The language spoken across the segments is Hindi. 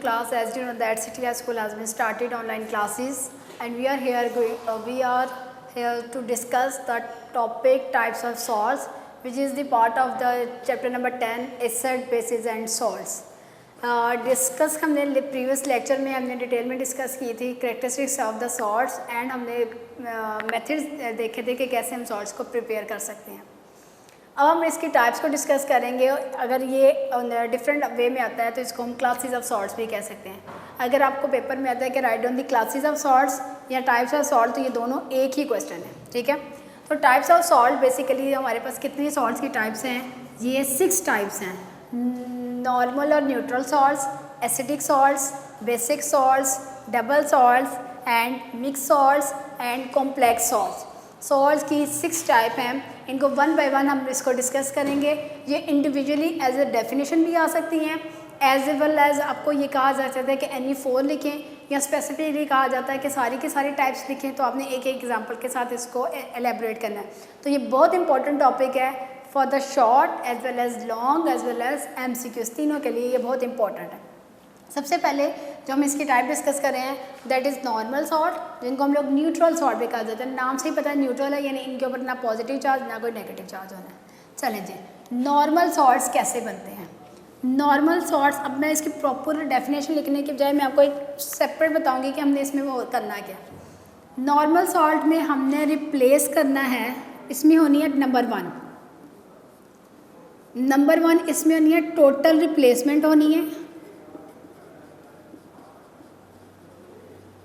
class. As you know that CTI school has been started online classes, and we are here to discuss the topic types of salts, which is the part of the chapter number 10, acid, bases and salts. Discuss हमने प्रीवियस लेक्चर में हमने डिटेल में डिस्कस की थी characteristics of the salts and हमने मेथड्स देखे थे कि कैसे हम सॉल्ट्स को प्रिपेयर कर सकते हैं. अब हम इसकी टाइप्स को डिस्कस करेंगे. अगर ये डिफरेंट वे में आता है तो इसको हम क्लासेस ऑफ सॉल्ट्स भी कह सकते हैं. अगर आपको पेपर में आता है कि write down the classes of salts या टाइप्स ऑफ सॉल्ट, तो ये दोनों एक ही क्वेश्चन है. ठीक है. तो टाइप्स ऑफ सॉल्ट बेसिकली हमारे पास कितनी सॉल्ट्स की टाइप्स हैं? ये 6 टाइप्स हैं. नॉर्मल और neutral salts, acidic salts, basic salts, double salts and mix salts and complex salts. Salts की 6 टाइप हैं. इनको वन बाय वन हम इसको डिस्कस करेंगे. ये इंडिविजुअली एज ए डेफिनेशन भी आ सकती हैं, एज वेल एज आपको ये कहा जा सकता है कि एनी 4 लिखें, या स्पेसिफिकली कहा जाता है कि सारी की सारी टाइप्स लिखें. तो आपने एक एक एग्जांपल के साथ इसको एलेबरेट करना है. तो ये बहुत इंपॉर्टेंट टॉपिक है for the short as well as long as well as MCQs, तीनों के लिए ये बहुत इंपॉर्टेंट है. सबसे पहले जो हम इसकी टाइप डिस्कस कर रहे हैं दैट इज़ नॉर्मल सॉल्ट, जिनको हम लोग न्यूट्रल सॉल्ट भी कहा जाता है. नाम से ही पता है न्यूट्रल है, यानी इनके ऊपर ना पॉजिटिव चार्ज ना कोई नेगेटिव चार्ज होना है. चलें जी, नॉर्मल सॉल्ट्स कैसे बनते हैं? नॉर्मल सॉल्ट्स, अब मैं इसकी प्रॉपर डेफिनेशन लिखने के बजाय मैं आपको एक सेपरेट बताऊँगी कि हमने इसमें वो करना क्या. नॉर्मल सॉल्ट में हमने रिप्लेस करना है, इसमें होनी है नंबर 1 इसमें होनी है टोटल रिप्लेसमेंट होनी है.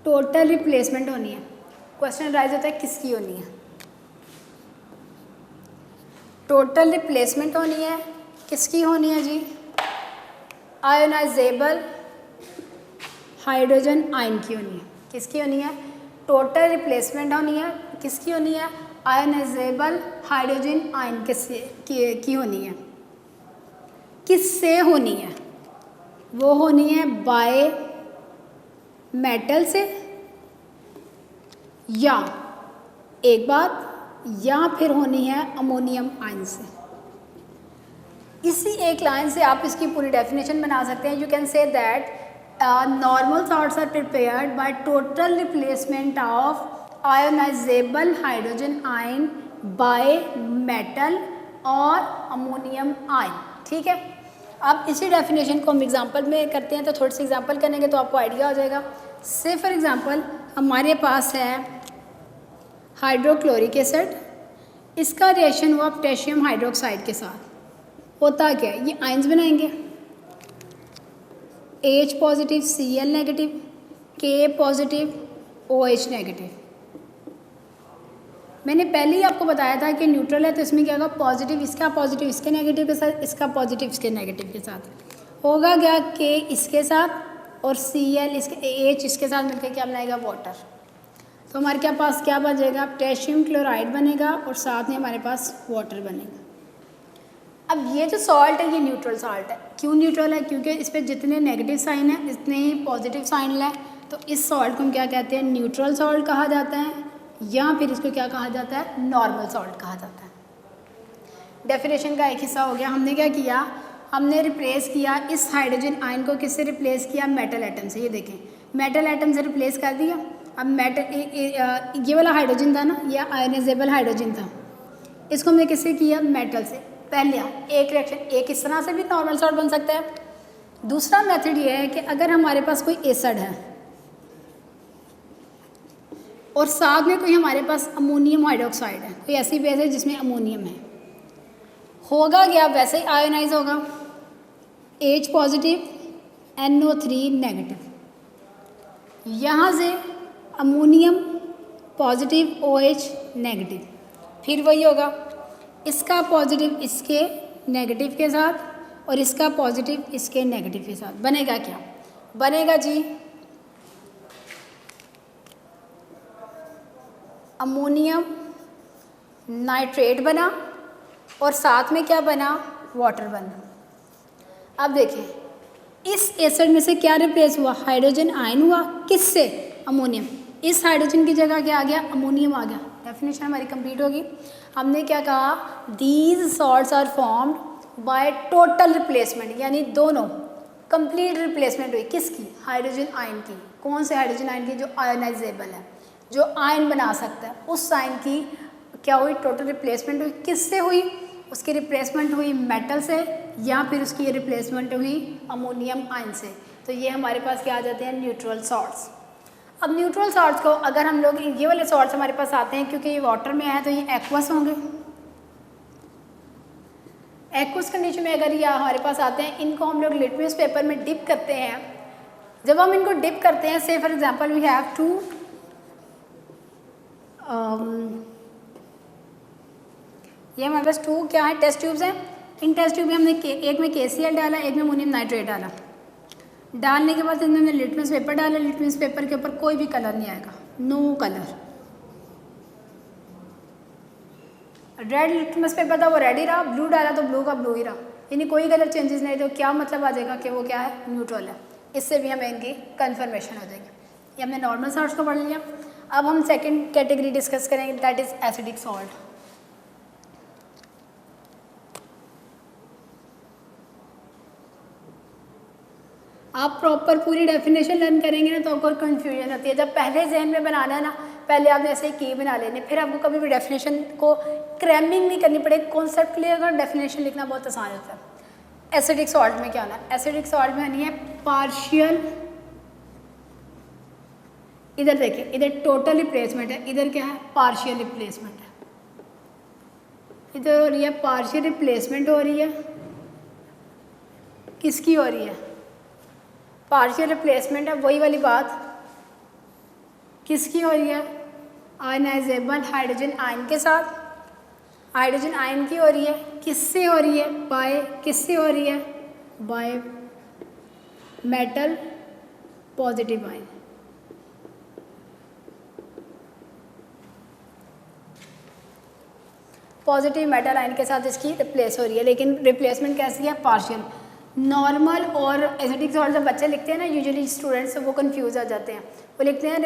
टोटल रिप्लेसमेंट होनी है. क्वेश्चन राइज होता है किसकी होनी है? टोटल रिप्लेसमेंट होनी है. किसकी होनी है जी? आयोनाइजेबल हाइड्रोजन आयन की होनी है. किसकी होनी है? टोटल रिप्लेसमेंट होनी है. किसकी होनी है? आयोनाइजेबल हाइड्रोजन आयन की होनी है. किससे होनी है? वो होनी है बाय मेटल से, या एक बात, या फिर होनी है अमोनियम आयन से. इसी एक लाइन से आप इसकी पूरी डेफिनेशन बना सकते हैं. You can say that normal salts are prepared by total replacement of ionizable hydrogen ion by metal और अमोनियम आयन. ठीक है. अब इसी डेफिनेशन को हम एग्जांपल में करते हैं, तो थोड़ी सी एग्जांपल करेंगे तो आपको आइडिया हो जाएगा. से फॉर एग्जांपल हमारे पास है हाइड्रोक्लोरिक एसिड. इसका रिएक्शन हुआ पोटेशियम हाइड्रोक्साइड के साथ. होता क्या है? ये आयंस बनाएंगे. H positive, Cl negative, K positive, OH negative. मैंने पहले ही आपको बताया था कि न्यूट्रल है तो इसमें क्या होगा? पॉजिटिव इसका, पॉजिटिव इसके नेगेटिव के साथ, इसका पॉजिटिव इसके नेगेटिव के साथ होगा. क्या? K इसके साथ और Cl इसके, H इसके साथ मिलकर क्या बनाएगा? वाटर. तो हमारे क्या पास क्या बचेगा? पोटेशियम क्लोराइड बनेगा और साथ में हमारे पास वाटर बनेगा. अब ये जो सॉल्ट है ये न्यूट्रल सॉल्ट है. क्यों न्यूट्रल है? क्योंकि इस पर जितने नेगेटिव साइन है इतने ही पॉजिटिव साइन है. तो इस सॉल्ट को हम क्या कहते हैं? न्यूट्रल सॉल्ट कहा जाता है, या फिर इसको क्या कहा जाता है? नॉर्मल सॉल्ट कहा जाता है. डेफिनेशन का एक हिस्सा हो गया. हमने क्या किया? हमने रिप्लेस किया इस हाइड्रोजन आयन को. किससे रिप्लेस किया? मेटल एटम से. ये देखें, मेटल एटम से रिप्लेस कर दिया. अब मेटल ये वाला हाइड्रोजन था ना, ये आयोनाइजेबल हाइड्रोजन था. इसको हमने किससे किया? मेटल से. पहले एक रिएक्शन, एक इस तरह से भी नॉर्मल सॉल्ट बन सकता है. दूसरा मेथड ये है कि अगर हमारे पास कोई एसिड है और साथ में कोई हमारे पास अमोनियम हाइड्रोक्साइड है, कोई ऐसी बेस है जिसमें अमोनियम है, होगा क्या? वैसे ही आयोनाइज होगा. H positive, NO3 negative. यहाँ से अमोनियम पॉजिटिव, OH नेगेटिव. फिर वही होगा, इसका पॉजिटिव इसके नेगेटिव के साथ और इसका पॉजिटिव इसके नेगेटिव के साथ. बनेगा क्या? बनेगा जी अमोनियम नाइट्रेट बना और साथ में क्या बना? वाटर बना. अब देखें, इस एसिड में से क्या रिप्लेस हुआ? हाइड्रोजन आयन हुआ. किससे? अमोनियम. इस हाइड्रोजन की जगह क्या आ गया? अमोनियम आ गया. डेफिनेशन हमारी कंप्लीट होगी. हमने क्या कहा? These salts are formed by total replacement, यानी दोनों कंप्लीट रिप्लेसमेंट हुई किसकी, हाइड्रोजन आयन की। कौन से हाइड्रोजन आयन की, जो आयनाइजेबल है, जो आयन बना सकता है, उस आयन की क्या हुई, टोटल रिप्लेसमेंट हुई। किससे हुई, उसकी रिप्लेसमेंट हुई मेटल से, या फिर उसकी रिप्लेसमेंट हुई अमोनियम आयन से। तो ये हमारे पास क्या आ जाते हैं, न्यूट्रल सॉल्ट्स। अब न्यूट्रल सॉल्ट्स को अगर हम लोग, ये वाले सॉल्ट्स हमारे पास आते हैं क्योंकि ये वाटर में है तो ये एक्वस होंगे। एक्वस कंडीशन में अगर ये हमारे पास आते हैं, इनको हम लोग लिटमस पेपर में डिप करते हैं। जब हम इनको डिप करते हैं, say for example we have to ये हमारे पास 2 क्या है, टेस्ट ट्यूब्स हैं। इन टेस्ट ट्यूब में हमने एक में KCl डाला, एक में अमोनियम नाइट्रेट डाला। डालने के बाद हमने लिटमस पेपर डाला। लिटमस पेपर के ऊपर कोई भी कलर नहीं आएगा, no colour. Red litmus paper था वो रेड ही रहा, ब्लू डाला तो ब्लू का ब्लू ही रहा, यानी कोई कलर चेंजेस नहीं। तो क्या मतलब आ जाएगा कि वो क्या है, न्यूट्रल है। इससे भी हमें इनकी कन्फर्मेशन हो जाएगी। ये हमने नॉर्मल सॉल्ट्स को पढ़ लिया। अब हम सेकेंड कैटेगरी डिस्कस करेंगे, दैट इज एसिडिक सॉल्ट। आप प्रॉपर पूरी डेफिनेशन लर्न करेंगे ना तो आपको कन्फ्यूजन होती है। जब पहले जहन में बनाना है ना, पहले आपने ऐसे की बना लेने, फिर आपको कभी भी डेफिनेशन को क्रैमिंग नहीं करनी पड़ेगी। कॉन्सेप्ट क्लियर कर, डेफिनेशन लिखना बहुत आसान होता है। एसिडिक सॉल्ट में क्या होना है, एसिडिक सॉल्ट में नहीं है पार्शियल, इधर देखिए, इधर टोटल रिप्लेसमेंट है, इधर क्या है, पार्शियल रिप्लेसमेंट है। इधर हो रही है पार्शियल रिप्लेसमेंट हो रही है, किसकी हो रही है, पार्शियल रिप्लेसमेंट है, वही वाली बात, किसकी हो रही है, आयनाइजेबल हाइड्रोजन आयन के साथ। हाइड्रोजन आयन की हो रही है, किससे हो रही है, बाय, किससे हो रही है, by metal positive ion. Positive metal ion के साथ इसकी रिप्लेस हो रही है, लेकिन रिप्लेसमेंट कैसी है, पार्शियल। नॉर्मल और एसिडिक सॉल्ट जब बच्चे लिखते हैं ना, यूजुअली स्टूडेंट्स वो कंफ्यूज हो जाते हैं। वो लिखते हैं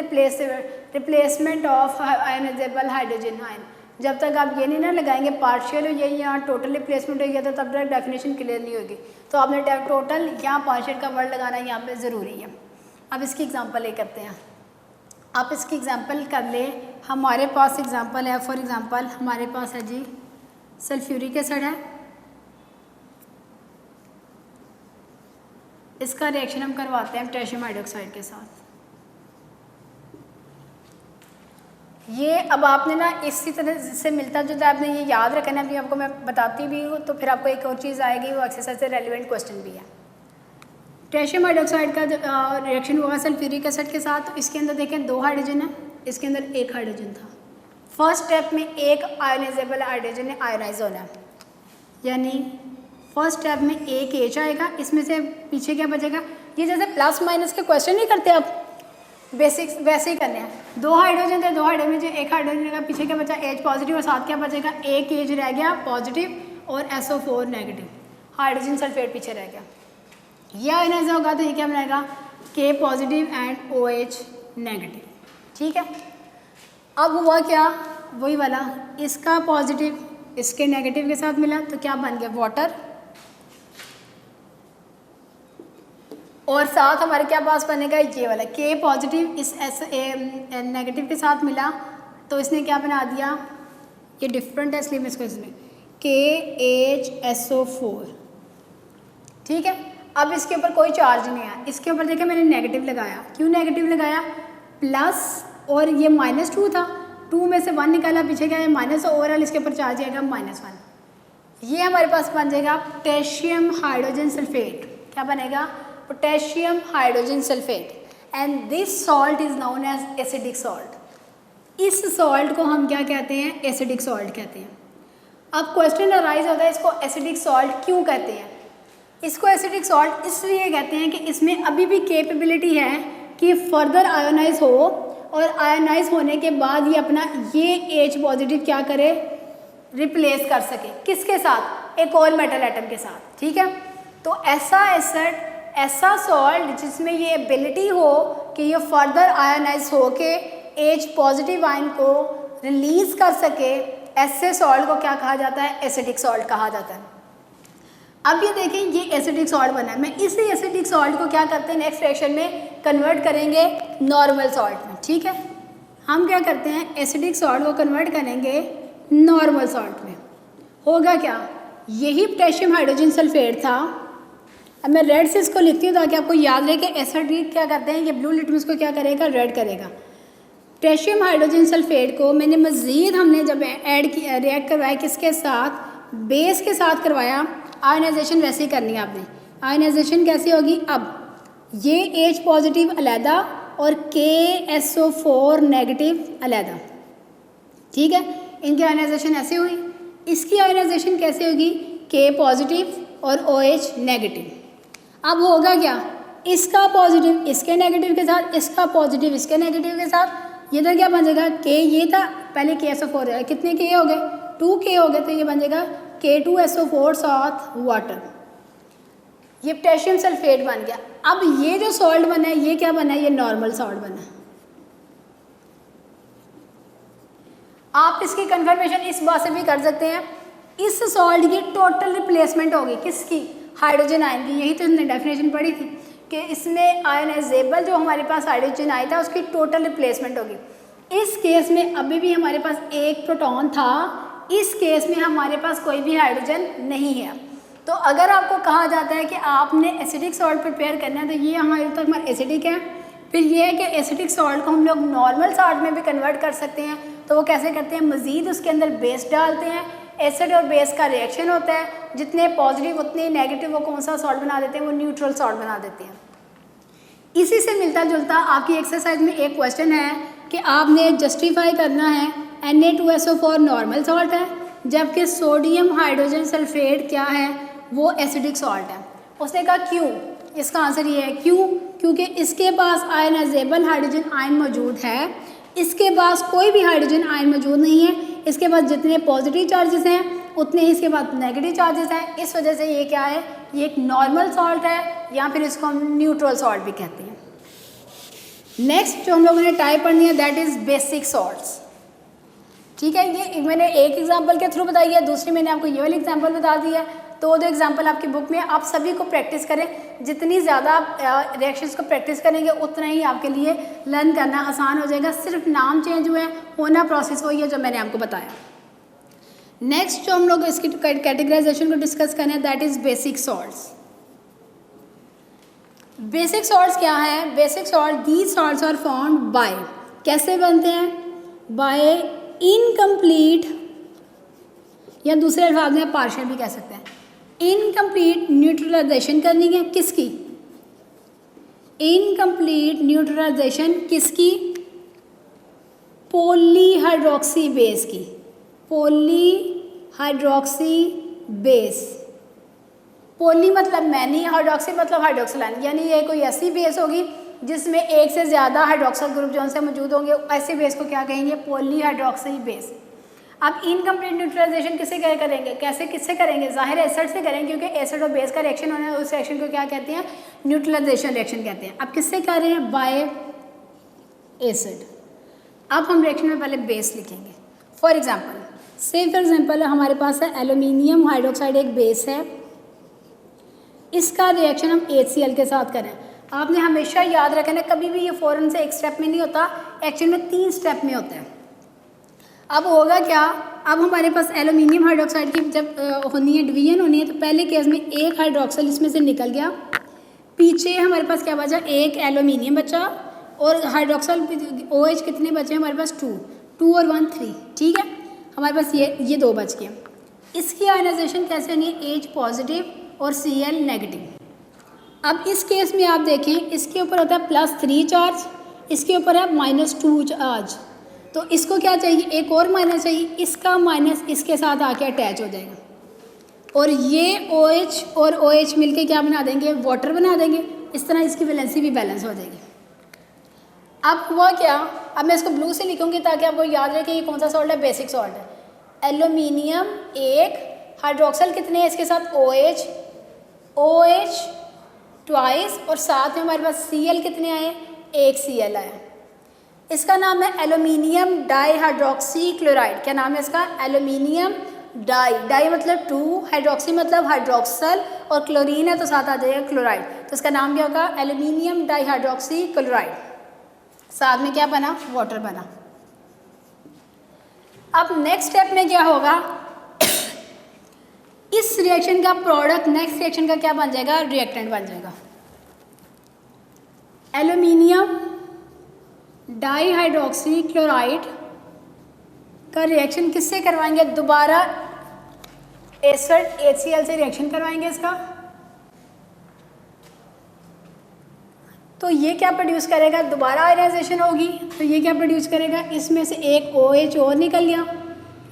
replacement of ionizable hydrogen ion. जब तक आप ये नहीं ना लगाएंगे पार्शियल हो या टोटल रिप्लेसमेंट हो गया, तो तब तक डेफिनेशन क्लियर नहीं होगी। तो आपने टोटल या पार्शियल का वर्ड लगाना यहाँ पे ज़रूरी है। अब इसकी एग्जांपल ले करते हैं। आप इसकी एग्जांपल कर लें। हमारे पास एग्जांपल है, फॉर एग्जांपल हमारे पास है जी सल्फ्यूरिक एसिड है। इसका रिएक्शन हम करवाते हैं पोटेशियम हाइड्रोक्साइड के साथ। ये अब आपने ना इसी तरह से मिलता जुलता आपने ये याद रखना है। अभी आपको मैं बताती भी हूँ तो फिर आपको एक और चीज़ आएगी, वो एक्सरसाइज से रेलिवेंट क्वेश्चन भी है। पोटेशियम हाइड्रोक्साइड का रिएक्शन हुआ सल्फ्यूरिक एसिड के साथ, तो इसके अंदर देखें 2 हाइड्रोजन है, इसके अंदर 1 हाइड्रोजन था। फर्स्ट स्टेप में एक आयोनाइजेबल हाइड्रोजन ने आयोनाइज होना है, यानी फर्स्ट स्टेप में एक H आएगा, इसमें से पीछे क्या बचेगा। ये जैसे प्लस माइनस के क्वेश्चन नहीं करते आप, बेसिक्स वैसे ही करने हैं। 2 हाइड्रोजन थे, 2 हाइड्रोजन में 1 हाइड्रोजन का पीछे क्या बचा, H पॉजिटिव, और साथ क्या बचेगा, एक H रह गया पॉजिटिव और SO4 नेगेटिव, हाइड्रोजन सल्फेट पीछे रह गया। यह आयोनाइज होगा तो ये क्या बनाएगा, K positive and OH negative. ठीक है, अब हुआ क्या, वही वाला, इसका पॉजिटिव इसके नेगेटिव के साथ मिला तो क्या बन गया, वाटर। और साथ हमारे क्या पास बनेगा, ये वाला K पॉजिटिव इस नेगेटिव के साथ मिला तो इसने क्या बना दिया, ये डिफरेंट है इसलिए मैं इसको इसमें KHSO4। ठीक है, अब इसके ऊपर कोई चार्ज नहीं है, इसके ऊपर देखिए मैंने नेगेटिव लगाया। क्यों नेगेटिव लगाया, प्लस और ये -2 था, 2 में से 1 निकाला, पीछे क्या है माइनस, ओवरऑल इसके ऊपर चार्ज आएगा -1। ये हमारे पास बन जाएगा पोटेशियम हाइड्रोजन सल्फेट। क्या बनेगा, potassium hydrogen sulphate, and this salt is known as acidic salt. इस सॉल्ट को हम क्या कहते हैं, एसिडिक सॉल्ट कहते हैं। अब क्वेश्चन अराइज होता है, इसको एसिडिक सॉल्ट क्यों कहते हैं। इसको एसिडिक सॉल्ट इसलिए कहते हैं कि इसमें अभी भी कैपेबिलिटी है कि फर्दर आयोनाइज हो, और आयोनाइज होने के बाद ये अपना ये H पॉजिटिव क्या करे, रिप्लेस कर सके, किसके साथ, एक और मेटल एटम के साथ। ठीक है, तो ऐसा एसिड, ऐसा सॉल्ट जिसमें ये एबिलिटी हो कि ये फर्दर आयोनाइज हो के H पॉजिटिव आयन को रिलीज कर सके, ऐसे सॉल्ट को क्या कहा जाता है, एसिडिक सॉल्ट कहा जाता है। अब ये देखें ये एसिडिक सॉल्ट बना है, मैं इसी एसिडिक सॉल्ट को क्या करते हैं नेक्स्ट रिएक्शन में कन्वर्ट करेंगे नॉर्मल सॉल्ट में। ठीक है, हम क्या करते हैं एसिडिक सॉल्ट को कन्वर्ट करेंगे नॉर्मल सॉल्ट में। होगा क्या, यही पोटेशियम हाइड्रोजन सल्फेट था। अब मैं रेड से इसको लिखती हूँ ताकि आपको याद रहे कि एसिडिक क्या करते हैं, ये ब्लू लिटमस को क्या करेगा, रेड करेगा। पोटेशियम हाइड्रोजन सल्फेट को मैंने मज़ीद हमने जब ऐड किया रिएक्ट करवाया किसके साथ, बेस के साथ करवाया। आयनाइजेशन वैसे ही करनी है आपने। आयनाइजेशन कैसी होगी, अब ये H पॉजिटिव अलहदा और KSO4 नेगेटिव अलहदा। ठीक है, इनकी आयनाइजेशन ऐसे हुई। इसकी आयनाइजेशन कैसे होगी, K पॉजिटिव और OH नेगेटिव। अब होगा क्या, इसका पॉजिटिव इसके नेगेटिव के साथ, इसका पॉजिटिव इसके नेगेटिव के साथ, ये तो क्या बन जाएगा, K ये था पहले KSO4 है, कितने K हो गए, 2K हो गए, तो ये बन जाएगा K2SO4 साथ वाटर। ये पोटेशियम सल्फेट बन गया। अब ये जो सॉल्ट बना है ये क्या बना है, ये नॉर्मल सॉल्ट बना है। आप इसकी कंफर्मेशन इस बात से भी कर सकते हैं, इस सॉल्ट की टोटल रिप्लेसमेंट होगी किसकी, हाइड्रोजन आयन की। यही तो हमने डेफिनेशन पढ़ी थी कि इसमें आयनाइजेबल जो हमारे पास हाइड्रोजन आया था उसकी टोटल रिप्लेसमेंट होगी। इस केस में अभी भी हमारे पास एक प्रोटॉन था, इस केस में हमारे पास कोई भी हाइड्रोजन नहीं है। तो अगर आपको कहा जाता है कि आपने एसिडिक सॉल्ट प्रिपेयर करना है, तो ये हमारे तक हमारा एसिडिक है। फिर ये है कि एसिडिक सॉल्ट को हम लोग नॉर्मल सॉल्ट में भी कन्वर्ट कर सकते हैं। तो वो कैसे करते हैं, मज़ीद उसके अंदर बेस डालते हैं, एसिड और बेस का रिएक्शन होता है, जितने पॉजिटिव उतने नेगेटिव वो कौन सा सॉल्ट बना देते हैं, वो न्यूट्रल सॉल्ट बना देते हैं। इसी से मिलता जुलता आपकी एक्सरसाइज में एक क्वेश्चन है कि आपने जस्टिफाई करना है Na2SO4 नॉर्मल सॉल्ट है, जबकि सोडियम हाइड्रोजन सल्फेट क्या है, वो एसिडिक सॉल्ट है। उसने कहा क्यों, इसका आंसर ये है क्यों, क्योंकि इसके पास आयनाइजेबल हाइड्रोजन आयन मौजूद है, इसके पास कोई भी हाइड्रोजन आयन मौजूद नहीं है। इसके पास जितने पॉजिटिव चार्जेस हैं उतने ही इसके पास नेगेटिव चार्जेस हैं। इस वजह से ये क्या है, ये एक नॉर्मल सॉल्ट है, या फिर इसको हम न्यूट्रल सॉल्ट भी कहते हैं। नेक्स्ट जो हम लोगों ने टाइप पढ़नी है दैट इज़ बेसिक सॉल्ट्स। ठीक है, ये मैंने एक एग्जांपल के थ्रू बताई है, दूसरी मैंने आपको ये वाली एग्जांपल बता दी है। तो दो एग्जांपल आपकी बुक में, आप सभी को प्रैक्टिस करें। जितनी ज़्यादा आप रिएक्शंस को प्रैक्टिस करेंगे उतना ही आपके लिए लर्न करना आसान हो जाएगा। सिर्फ नाम चेंज हुए हैं, होना प्रोसेस वही है जो मैंने आपको बताया। नेक्स्ट जो हम लोग इसकी कैटेगराइजेशन को डिस्कस करें that is basic salts. Basic salts क्या है, basic salt these salts are formed by, कैसे बनते हैं, बाय इनकम्प्लीट, या दूसरे अल्फाज में पार्शियल भी कह सकते हैं, इनकम्प्लीट न्यूट्रलाइजेशन करनी है किसकी, इनकम्प्लीट न्यूट्रलाइजेशन किसकी, पॉलीहाइड्रोक्सी बेस की, पॉलीहाइड्रोक्सी बेस। पॉली मतलब मैनी, हाइड्रोक्सी मतलब हाइड्रोक्सिल आयन, यानी ये कोई ऐसी बेस होगी जिसमें एक से ज़्यादा हाइड्रोक्सिल ग्रुप जो उनसे मौजूद होंगे, ऐसी बेस को क्या कहेंगे, पॉलीहाइड्रोक्सी बेस। अब इनकम्प्लीट न्यूट्रलाइजेशन किससे क्या करेंगे, कैसे किससे करेंगे, जाहिर एसिड से करेंगे, क्योंकि एसिड और बेस का रिएक्शन होना है, उस रिएक्शन को क्या कहते हैं, न्यूट्रलाइजेशन रिएक्शन कहते हैं। अब किससे कर रहे हैं, बाय एसिड। अब हम रिएक्शन में पहले बेस लिखेंगे। फॉर एग्जाम्पल हमारे पास है एल्यूमिनियम हाइड्रोक्साइड, एक बेस है, इसका रिएक्शन हम HCl के साथ करें। आपने हमेशा याद रखना, कभी भी ये फ़ौरन से एक स्टेप में नहीं होता, एक्चुअल में 3 स्टेप में होता है। अब होगा क्या, अब हमारे पास एल्यूमिनियम हाइड्रोक्साइड की जब होनी है, डिवीजन होनी है, तो पहले केस में एक हाइड्रोक्सिल इसमें से निकल गया, पीछे हमारे पास क्या बचा, एक एल्यूमिनियम बचा, और हाइड्रोक्सिल OH कितने बचे हमारे पास, 2 और 1 3। ठीक है, हमारे पास ये 2 बच गए। इसकी आयनाइजेशन कैसे होनी है, H पॉजिटिव और Cl नेगेटिव। अब इस केस में आप देखें, इसके ऊपर होता है +3 चार्ज, इसके ऊपर है -2 चार्ज, तो इसको क्या चाहिए, एक और माइनस चाहिए, इसका माइनस इसके साथ आके अटैच हो जाएगा, और ये OH और OH मिलके क्या बना देंगे, वाटर बना देंगे। इस तरह इसकी वैलेंसी भी बैलेंस हो जाएगी। अब हुआ क्या, अब मैं इसको ब्लू से लिखूंगी ताकि आपको याद रहे कि ये कौन सा सॉल्ट है, बेसिक सॉल्ट है। एल्यूमिनियम एक, हाइड्रोक्सिल कितने हैं इसके साथ, OH ट्वाइस, और साथ में हमारे पास Cl कितने आए, एक Cl आया। इसका नाम है एल्यूमिनियम डाईहाइड्रोक्सी क्लोराइड। क्या नाम है इसका, एल्यूमिनियम डाई मतलब 2, हाइड्रोक्सी मतलब हाइड्रोक्सल, और क्लोरीन है तो साथ आ जाएगा क्लोराइड, तो इसका नाम क्या होगा? Aluminium di hydroxy chloride. साथ में क्या बना? वाटर बना। अब नेक्स्ट स्टेप में क्या होगा? इस रिएक्शन का प्रोडक्ट नेक्स्ट रिएक्शन का क्या बन जाएगा? रिएक्टेंट बन जाएगा। एल्यूमिनियम डाई हाइड्रोक्सी क्लोराइड का रिएक्शन किससे करवाएंगे? दोबारा एसिड HCl से रिएक्शन करवाएंगे इसका। तो ये क्या प्रोड्यूस करेगा? दोबारा आयनाइजेशन होगी, तो ये क्या प्रोड्यूस करेगा? इसमें से एक OH और निकल गया,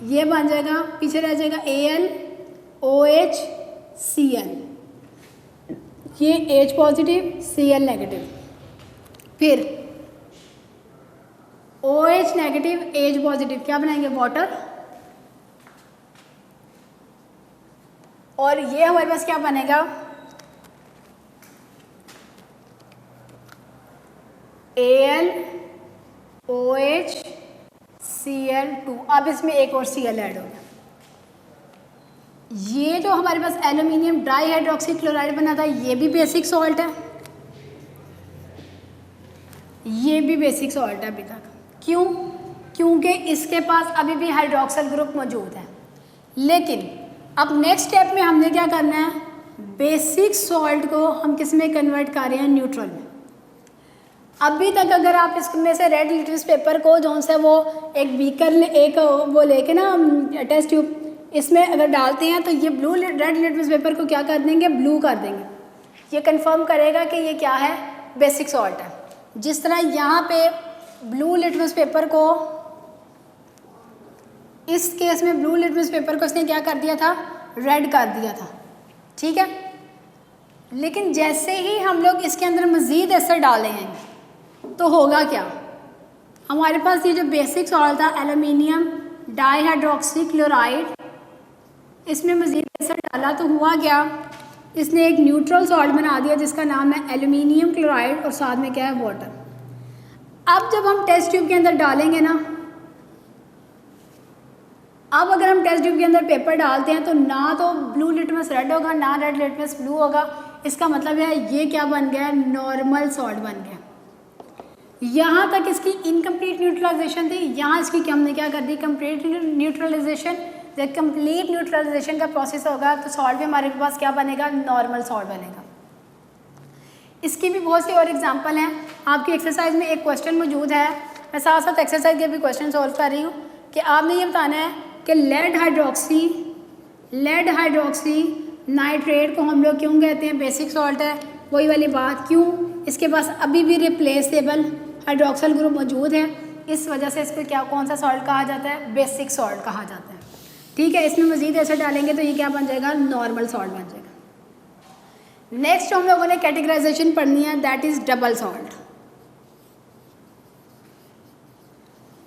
ये बन जाएगा, पीछे रह जाएगा AlOH Cl, ये H पॉजिटिव Cl नेगेटिव, फिर OH नेगेटिव H पॉजिटिव, क्या बनाएंगे? वाटर। और ये हमारे पास क्या बनेगा? AlOH Cl2। अब इसमें एक और Cl ऐड हो गया। ये जो हमारे पास एल्यूमिनियम डाई हाइड्रोक्सी क्लोराइड बना था, ये भी बेसिक सॉल्ट है, ये भी बेसिक सॉल्ट है अभी तक। क्यों? क्योंकि इसके पास अभी भी हाइड्रोक्सल ग्रुप मौजूद है। लेकिन अब नेक्स्ट स्टेप में हमने क्या करना है? बेसिक सॉल्ट को हम किस में कन्वर्ट कर रहे हैं? न्यूट्रल में। अभी तक अगर आप इसमें से रेड लिटमस पेपर को जो सा वो एक बीकर एक वो लेके ना टेस्ट ट्यूब, इसमें अगर डालते हैं तो ये रेड लिटमस पेपर को क्या कर देंगे? ब्लू कर देंगे। ये कंफर्म करेगा कि ये क्या है? बेसिक सॉल्ट है। जिस तरह यहाँ पे ब्लू लिटमस पेपर को, इस केस में ब्लू लिटमस पेपर को इसने क्या कर दिया था? रेड कर दिया था, ठीक है। लेकिन जैसे ही हम लोग इसके अंदर मज़ीद एसिड डालेंगे तो होगा क्या? हमारे पास ये जो बेसिक सॉल्ट था एल्यूमिनियम डाई हाइड्रोक्सी क्लोराइड, इसमें मज़ीद एसिड डाला तो हुआ क्या? इसने एक न्यूट्रल सॉल्ट बना दिया जिसका नाम है एल्यूमिनियम क्लोराइड, और साथ में क्या है? वाटर। अब जब हम टेस्ट ट्यूब के अंदर डालेंगे ना, अब अगर हम टेस्ट ट्यूब के अंदर पेपर डालते हैं तो ना तो ब्लू लिटमस रेड होगा, ना रेड लिटमस ब्लू होगा। इसका मतलब है ये क्या बन गया? नॉर्मल सॉल्ट बन गया। यहाँ तक इसकी इनकम्प्लीट न्यूट्रलाइजेशन थी, यहाँ इसकी हमने क्या कर दी? Complete neutralisation. जब कंप्लीट न्यूट्रलाइजेशन का प्रोसेस होगा तो सॉल्ट भी हमारे पास क्या बनेगा? नॉर्मल सॉल्ट बनेगा। इसकी भी बहुत सी और एग्जांपल हैं। आपकी एक्सरसाइज में एक क्वेश्चन मौजूद है, मैं साथ साथ एक्सरसाइज के भी क्वेश्चन सॉल्व कर रही हूँ कि आपने ये बताना है कि लेड हाइड्रोक्सी नाइट्रेट को हम लोग क्यों कहते हैं बेसिक सॉल्ट है? वही वाली बात, क्यों? इसके पास अभी भी रिप्लेसेबल हाइड्रोक्सल ग्रुप मौजूद है, इस वजह से इसको क्या कौन सा सॉल्ट कहा जाता है? बेसिक सॉल्ट कहा जाता है। ठीक है, इसमें मज़ीद एसिड डालेंगे तो ये क्या बन जाएगा? नॉर्मल सॉल्ट बन जाएगा। नेक्स्ट हम लोगों ने कैटेगराइजेशन पढ़नी है, that is double salt.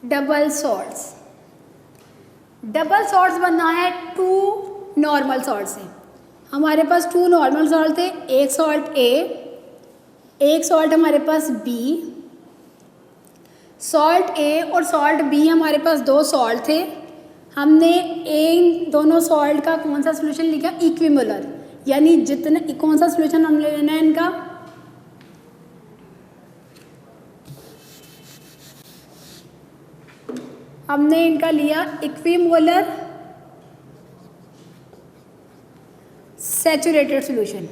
Double salts बनना है टू नॉर्मल सॉल्ट से। हमारे पास टू नॉर्मल सॉल्ट थे, एक सॉल्ट A, एक सॉल्ट हमारे पास B। सॉल्ट A और सॉल्ट B हमारे पास दो सॉल्ट थे। हमने इन दोनों सॉल्ट का कौन सा सोल्यूशन लिखा? इक्विमोलर, यानी जितना कौन सा सोल्यूशन हमने लेना है इनका? हमने इनका लिया इक्विमोलर सैचुरेटेड सॉल्यूशन।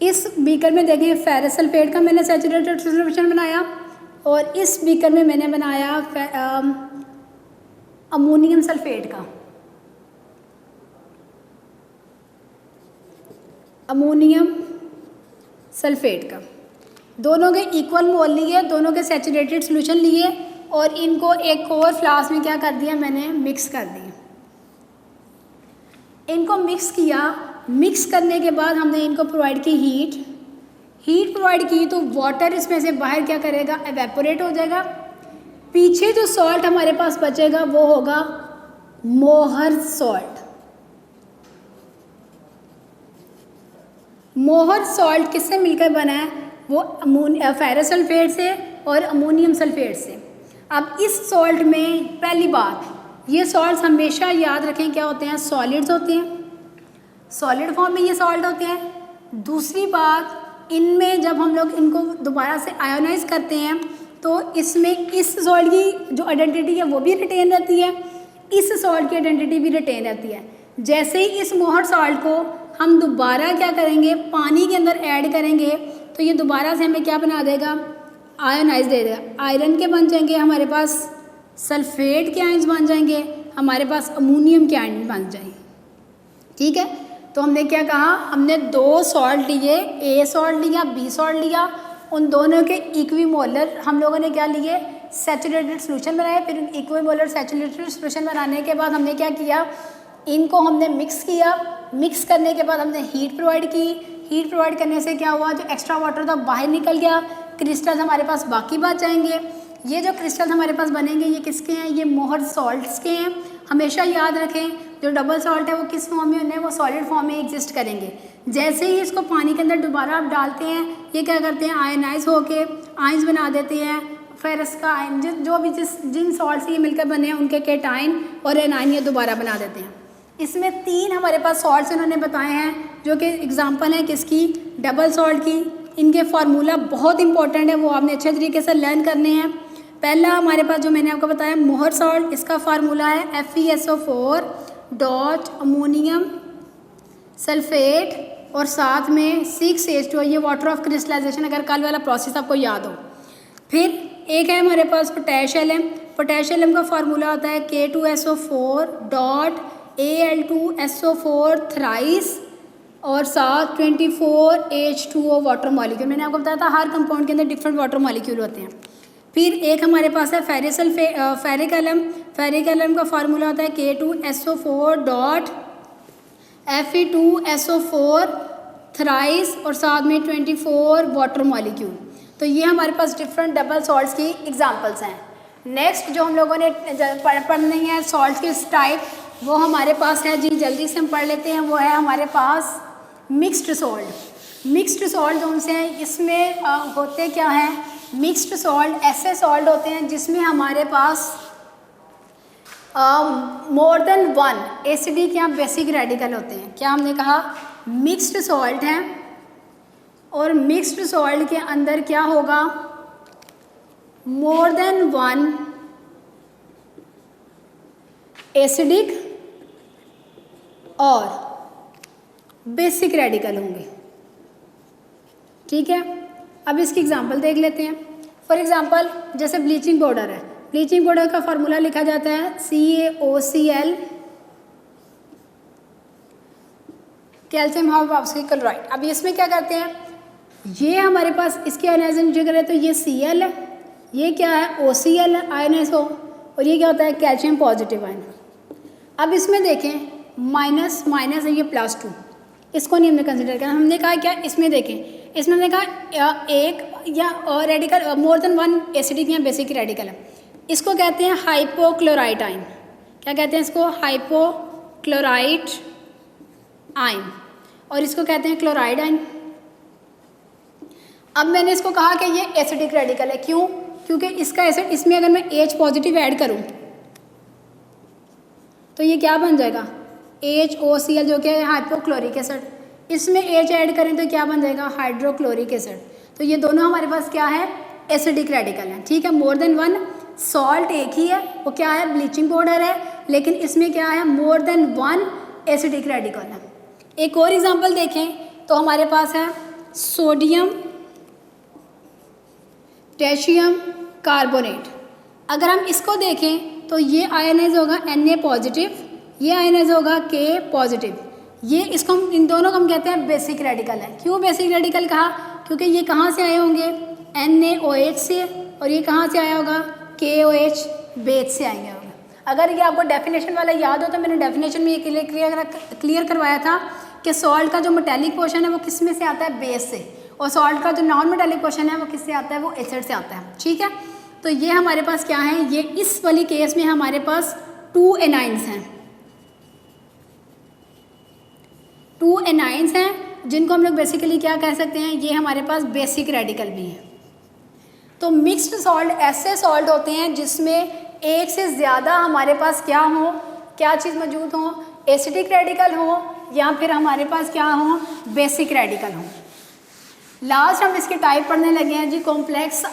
इस बीकर में देखिए फेरस सल्फेट का मैंने सैचुरेटेड सॉल्यूशन बनाया, और इस बीकर में मैंने बनाया अमोनियम सल्फेट का। अमोनियम सल्फेट का दोनों के इक्वल मोल लिए, दोनों के सैचुरेटेड सॉल्यूशन लिए, और इनको एक और फ्लास्क में क्या कर दिया? मैंने मिक्स कर दिया। इनको मिक्स किया, मिक्स करने के बाद हमने इनको प्रोवाइड की हीट प्रोवाइड की, तो वाटर इसमें से बाहर क्या करेगा? एवेपोरेट हो जाएगा। पीछे जो सॉल्ट हमारे पास बचेगा वो होगा मोहर सॉल्ट। मोहर सॉल्ट किससे मिलकर बना है? वो फेरस सल्फेट से और अमोनियम सल्फेट से। अब इस सॉल्ट में पहली बात, ये सॉल्ट्स हमेशा याद रखें क्या होते हैं, सॉलिड्स होते हैं, सॉलिड फॉर्म में ये सॉल्ट होते हैं। दूसरी बात, इनमें जब हम लोग इनको दोबारा से आयोनाइज करते हैं तो इसमें इस सॉल्ट की जो आइडेंटिटी है वो भी रिटेन रहती है, इस सॉल्ट की आइडेंटिटी भी रिटेन रहती है। जैसे ही इस मोहर सॉल्ट को हम दोबारा क्या करेंगे, पानी के अंदर ऐड करेंगे तो ये दोबारा से हमें क्या बना देगा, आयोनाइज दे देगा। आयरन के बन जाएंगे हमारे पास, सल्फेट के आयन्स बन जाएंगे, हमारे पास अमोनियम के आयन बन जाएंगे। ठीक है, तो हमने क्या कहा, हमने दो सॉल्ट लिए, ए सॉल्ट लिया, बी सॉल्ट लिया, उन दोनों के इक्विमोलर हम लोगों ने क्या लिए, सैचुरेटेड सोल्यूशन बनाया। फिर इक्विमोलर सैचुरेटेड सोल्यूशन बनाने के बाद हमने क्या किया, इनको हमने मिक्स किया। मिक्स करने के बाद हमने हीट प्रोवाइड की। हीट प्रोवाइड करने से क्या हुआ, जो एक्स्ट्रा वाटर था बाहर निकल गया, क्रिस्टल हमारे पास बाकी बच जाएंगे। ये जो क्रिस्टल हमारे पास बनेंगे ये किसके हैं, ये मोहर सॉल्ट्स के हैं। हमेशा याद रखें जो डबल सॉल्ट है वो किस फॉर्म में होने, वो सॉलिड फॉर्म में एग्जिस्ट करेंगे। जैसे ही इसको पानी के अंदर दोबारा आप डालते हैं, ये क्या करते हैं, आयनाइज होके आयंस बना देते हैं। फेरस का आयन, जो भी जिन सॉल्ट से ये मिलकर बने हैं उनके केटाइन और एनाइन ये दोबारा बना देते हैं। इसमें 3 हमारे पास सॉल्ट्स इन्होंने बताए हैं जो कि एग्जाम्पल हैं किसकी, डबल सॉल्ट की। इनके फार्मूला बहुत इंपॉर्टेंट है, वो आपने अच्छे तरीके से लर्न करने हैं। पहला हमारे पास जो मैंने आपको बताया मोहर सॉल्ट, इसका फार्मूला है FeSO4 डॉट अमोनियम सल्फेट और साथ में 6H2, ये वाटर ऑफ क्रिस्टलाइजेशन, अगर कल वाला प्रोसेस आपको याद हो। फिर एक है हमारे पास पोटेशियम एलएम। पोटेशियम एलएम का फार्मूला होता है K2SO4 डॉट Al2SO4 थ्राइस और साथ 24H2O वाटर मॉलिक्यूल। मैंने आपको बताया था हर कंपाउंड के अंदर डिफरेंट वाटर मॉलिक्यूल होते हैं। फिर एक हमारे पास है फेरिक एलम। फेरिक एलम का फार्मूला होता है K2SO4 डॉट Fe2SO4 थ्राइस और साथ में 24 वाटर मॉलिक्यूल। तो ये हमारे पास डिफरेंट डबल सॉल्ट्स की एग्जांपल्स हैं। नेक्स्ट जो हम लोगों ने पढ़नी है सॉल्ट के टाइप, वो हमारे पास है जी, जल्दी से हम पढ़ लेते हैं। वो है हमारे पास मिक्स्ड सॉल्ट। मिक्स्ड सॉल्ट कौन से हैं, इसमें होते क्या हैं, मिक्स्ड सॉल्ट ऐसे सॉल्ट होते हैं जिसमें हमारे पास मोर देन 1 एसिडिक या बेसिक रेडिकल होते हैं। क्या हमने कहा, मिक्स्ड सॉल्ट हैं और मिक्स्ड सॉल्ट के अंदर क्या होगा, मोर देन 1 एसिडिक और बेसिक रेडिकल होंगे। ठीक है, अब इसकी एग्जांपल देख लेते हैं। फॉर एग्जांपल जैसे ब्लीचिंग पाउडर है, ब्लीचिंग पाउडर का फार्मूला लिखा जाता है CaOCl कैल्शियम हाइड्रोक्साइड क्लोराइड। अब इसमें क्या करते हैं, ये हमारे पास इसके आयनाइजेशन जो करें तो ये Cl है, ये क्या है OCl है आयनाइज हो, और ये क्या होता है कैल्शियम पॉजिटिव आयन। अब इसमें देखें माइनस माइनस है, ये +2, इसको नहीं हमने कंसिडर किया। हमने कहा क्या, इसमें देखें, इसमें हमने कहा एक या रेडिकल मोर देन 1 एसिडिक या बेसिक रेडिकल है, इसको कहते हैं हाइपोक्लोराइट आयन। क्या कहते हैं इसको, हाइपोक्लोराइट आयन, और इसको कहते हैं क्लोराइड आयन। अब मैंने इसको कहा कि ये एसिडिक रेडिकल है, क्यों, क्योंकि इसका एसिड, इसमें अगर मैं H पॉजिटिव ऐड करूं तो ये क्या बन जाएगा, HOCl जो कि है हाइपोक्लोरिक एसिड। इसमें H ऐड करें तो क्या बन जाएगा, हाइड्रोक्लोरिक एसिड। तो ये दोनों हमारे पास क्या है, एसिडिक रेडिकल है। ठीक है, मोर देन 1 सॉल्ट एक ही है, वो क्या है, ब्लीचिंग पाउडर है, लेकिन इसमें क्या है, मोर देन 1 एसिडिक रेडिकल है। एक और एग्जांपल देखें तो हमारे पास है सोडियम पोटेशियम कार्बोनेट। अगर हम इसको देखें तो ये आयनाइज होगा Na पॉजिटिव, ये आयनाइज होगा K पॉजिटिव। ये इसको हम, इन दोनों को हम कहते हैं बेसिक रेडिकल है। क्यों बेसिक रेडिकल कहा, क्योंकि ये कहाँ से आए होंगे, NaOH से, और ये कहाँ से आया होगा, KOH बेस से आएंगे होंगे। अगर ये आपको डेफिनेशन वाला याद हो तो मैंने डेफिनेशन में ये क्लियर करवाया था कि सॉल्ट का जो मेटेलिक पोर्शन है वो किस में से आता है, बेस से, और सॉल्ट का जो नॉन मेटेलिक पोर्शन है वो किससे आता है, वो एसिड से आता है। ठीक है, तो ये हमारे पास क्या है, ये इस वाली केस में हमारे पास 2 एनाइंस हैं, 2 एनाइंस हैं जिनको हम लोग बेसिकली क्या कह सकते हैं, ये हमारे पास बेसिक रेडिकल भी हैं। तो मिक्स्ड सॉल्ट ऐसे सॉल्ट होते हैं जिसमें एक से ज़्यादा हमारे पास क्या चीज़ मौजूद हो, एसिडिक रेडिकल हो या फिर हमारे पास क्या हो, बेसिक रेडिकल हो। लास्ट हम इसके टाइप पढ़ने लगे हैं जी, कॉम्प्लेक्स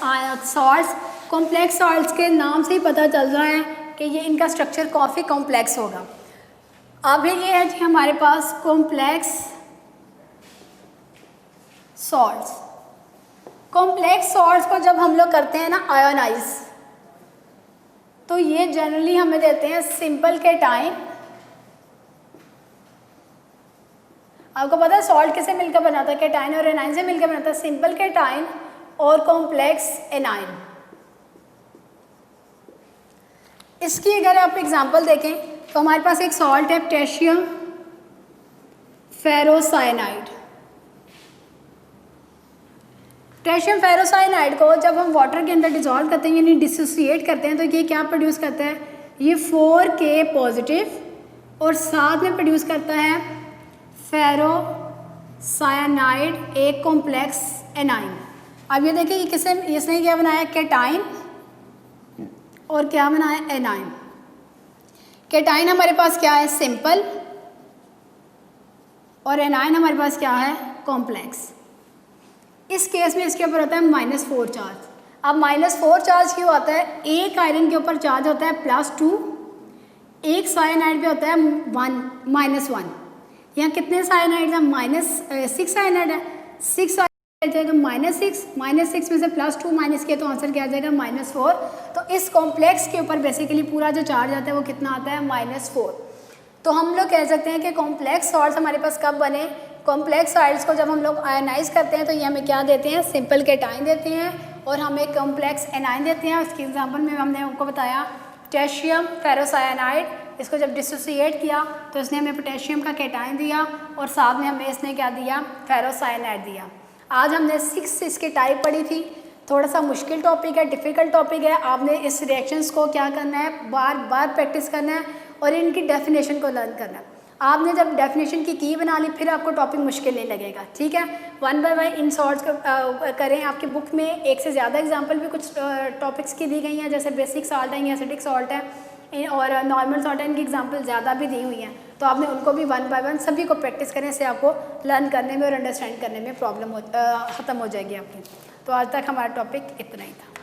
सॉल्ट्स। कॉम्प्लेक्स सॉल्ट्स के नाम से ही पता चल रहा है कि ये इनका स्ट्रक्चर काफ़ी कॉम्प्लेक्स होगा। अब ये है जी हमारे पास कॉम्प्लेक्स सॉल्ट्स। कॉम्प्लेक्स सॉल्ट्स को जब हम लोग करते हैं ना आयोनाइज, तो ये जनरली हमें देते हैं सिंपल केटाइन। आपको पता है सॉल्ट किससे मिलकर बनाता है, केटाइन और एनाइन से मिलकर बनाता है, सिंपल केटाइन और कॉम्प्लेक्स एनाइन। इसकी अगर आप एग्जांपल देखें तो हमारे पास एक सॉल्ट है पोटेशियम फेरोसाइनाइड। पोटेशियम फेरोसाइनाइड को जब हम वाटर के अंदर डिजोल्व करते हैं यानी डिसोसिएट करते हैं तो ये क्या प्रोड्यूस करता है, ये 4K पॉजिटिव और साथ में प्रोड्यूस करता है फेरोसाइनाइड, एक कॉम्प्लेक्स एनाइन। अब ये देखिए ये किसने, इसने क्या बनाया, केटाइन और क्या बनाया, एनाइन। केटाइन हमारे पास क्या है, सिंपल, और एनाइन हमारे पास क्या है, कॉम्प्लेक्स। इस केस में इसके ऊपर होता है -4 चार्ज। अब -4 चार्ज क्यों आता है, एक आयरन के ऊपर चार्ज होता है +2, एक साइनाइड पे होता है -1। यहाँ कितने साइनाइड है, -6 साइनाइड है, 6 जाएगा -6 में से +2 माइनस किया तो आंसर क्या आ जाएगा, -4। तो इस कॉम्प्लेक्स के ऊपर बेसिकली पूरा जो चार्ज आता है वो कितना आता है, -4। तो हम लोग कह सकते हैं कि कॉम्प्लेक्स सॉल्ट्स हमारे पास कब बने, कॉम्प्लेक्स सॉल्ट्स को जब हम लोग आयनाइज करते हैं तो ये हमें क्या देते हैं, सिंपल केटाइन देते हैं और हमें कॉम्प्लेक्स एनाइन देते हैं। उसके एग्जांपल में हमने आपको बताया पोटेशियम फेरोसाइनाइड, इसको जब डिसोसिएट किया तो इसने हमें पोटेशियम का केटाइन दिया और साथ में हमें इसने क्या दिया, फेरोसाइनाइड दिया। आज हमने 6 इसके टाइप पढ़ी थी। थोड़ा सा मुश्किल टॉपिक है, डिफ़िकल्ट टॉपिक है। आपने इस रिएक्शंस को क्या करना है, बार बार प्रैक्टिस करना है और इनकी डेफिनेशन को लर्न करना है। आपने जब डेफिनेशन की बना ली फिर आपको टॉपिक मुश्किल नहीं लगेगा, ठीक है। 1 बाय 1 इन सॉल्ट्स करें। आपकी बुक में एक से ज़्यादा एग्जाम्पल भी कुछ टॉपिक्स की दी गई हैं, जैसे बेसिक सॉल्ट है, एसिडिक सॉल्ट है और नॉर्मल सॉल्ट है, इनकी एग्जाम्पल ज़्यादा भी दी हुई हैं। तो आपने उनको भी 1 बाय 1 सभी को प्रैक्टिस करें, इससे आपको लर्न करने में और अंडरस्टैंड करने में प्रॉब्लम ख़त्म हो जाएगी आपकी। तो आज तक हमारा टॉपिक इतना ही था।